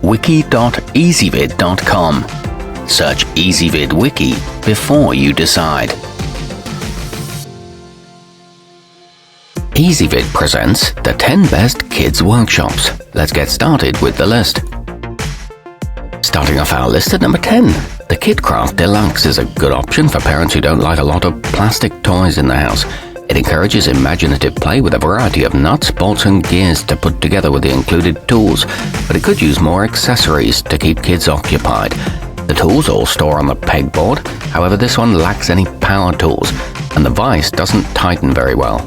wiki.ezvid.com. Search Ezvid Wiki before you decide. Ezvid presents the 10 best kids workshops. Let's get started with the list. Starting off our list at number 10. The KidCraft Deluxe is a good option for parents who don't like a lot of plastic toys in the house. It encourages imaginative play with a variety of nuts, bolts and gears to put together with the included tools, but it could use more accessories to keep kids occupied. The tools all store on the pegboard, however this one lacks any power tools, and the vise doesn't tighten very well.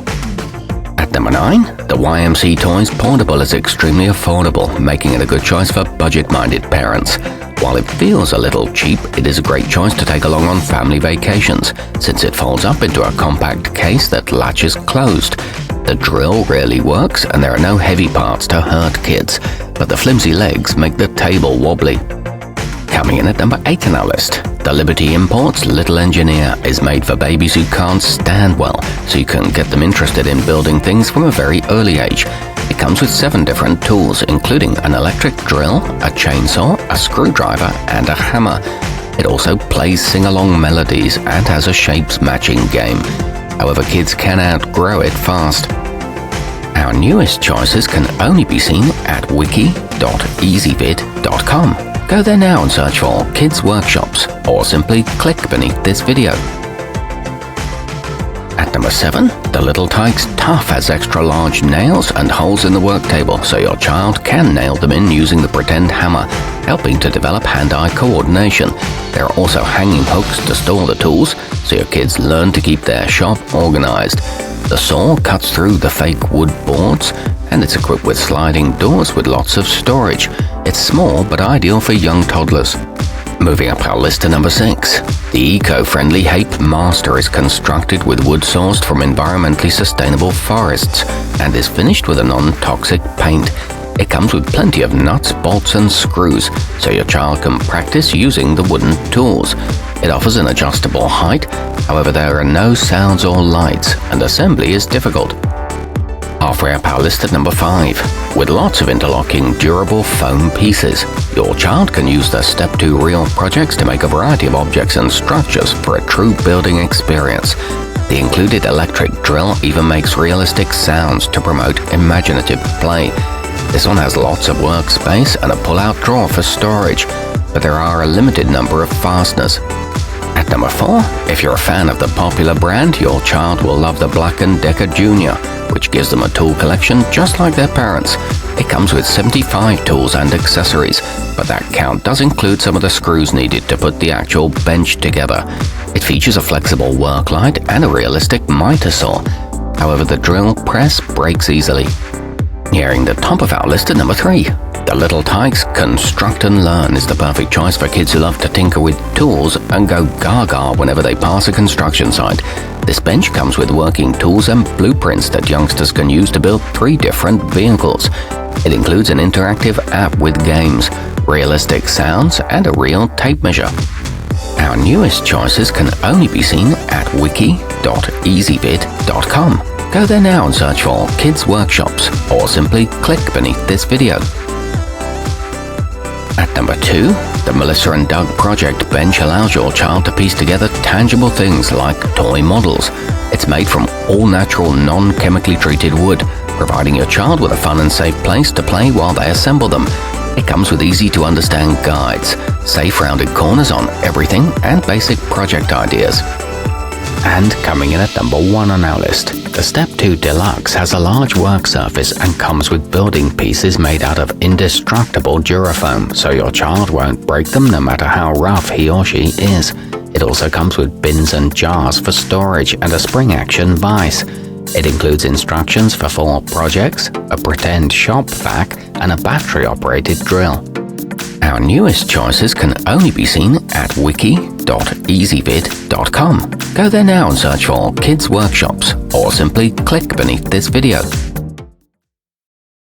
At number 9, the YMC Toys Portable is extremely affordable, making it a good choice for budget-minded parents. While it feels a little cheap, it is a great choice to take along on family vacations, since it folds up into a compact case that latches closed. The drill really works, and there are no heavy parts to hurt kids, but the flimsy legs make the table wobbly. Coming in at number 8 on our list, the Liberty Imports Little Engineer is made for babies who can't stand well, so you can get them interested in building things from a very early age. It comes with 7 different tools, including an electric drill, a chainsaw, a screwdriver, and a hammer. It also plays sing-along melodies and has a shapes matching game. However, kids can outgrow it fast. Our newest choices can only be seen at wiki.ezvid.com. Go there now and search for Kids Workshops, or simply click beneath this video. At number 7, the Little Tikes Tough has extra large nails and holes in the work table, so your child can nail them in using the pretend hammer, helping to develop hand-eye coordination. There are also hanging hooks to store the tools, so your kids learn to keep their shop organized. The saw cuts through the fake wood boards, and it's equipped with sliding doors with lots of storage. It's small but ideal for young toddlers. Moving up our list to number 6. The eco-friendly Hape Master is constructed with wood sourced from environmentally sustainable forests and is finished with a non-toxic paint. It comes with plenty of nuts, bolts and screws, so your child can practice using the wooden tools. It offers an adjustable height, however there are no sounds or lights, and assembly is difficult. Halfway up our list at number 5. With lots of interlocking, durable foam pieces, your child can use the Step 2 Real projects to make a variety of objects and structures for a true building experience. The included electric drill even makes realistic sounds to promote imaginative play. This one has lots of workspace and a pull-out drawer for storage, but there are a limited number of fasteners. At number 4, if you're a fan of the popular brand, your child will love the Black & Decker Jr., which gives them a tool collection just like their parents. It comes with 75 tools and accessories, but that count does include some of the screws needed to put the actual bench together. It features a flexible work light and a realistic miter saw. However, the drill press breaks easily. Nearing the top of our list at number 3. The Little Tikes Construct and Learn is the perfect choice for kids who love to tinker with tools and go gaga whenever they pass a construction site. This bench comes with working tools and blueprints that youngsters can use to build 3 different vehicles. It includes an interactive app with games, realistic sounds, and a real tape measure. Our newest choices can only be seen at wiki.ezvid.com. Go there now and search for Kids Workshops, or simply click beneath this video. At number 2, the Melissa and Doug Project Bench allows your child to piece together tangible things like toy models. It's made from all-natural, non-chemically treated wood, providing your child with a fun and safe place to play while they assemble them. It comes with easy-to-understand guides, safe rounded corners on everything, and basic project ideas. And coming in at number 1 on our list, the Step 2 Deluxe has a large work surface and comes with building pieces made out of indestructible Durafoam, so your child won't break them no matter how rough he or she is. It also comes with bins and jars for storage and a spring-action vise. It includes instructions for 4 projects, a pretend shop vac, and a battery-operated drill. Our newest choices can only be seen at wiki.ezvid.com. Go there now and search for Kids Workshops, or simply click beneath this video.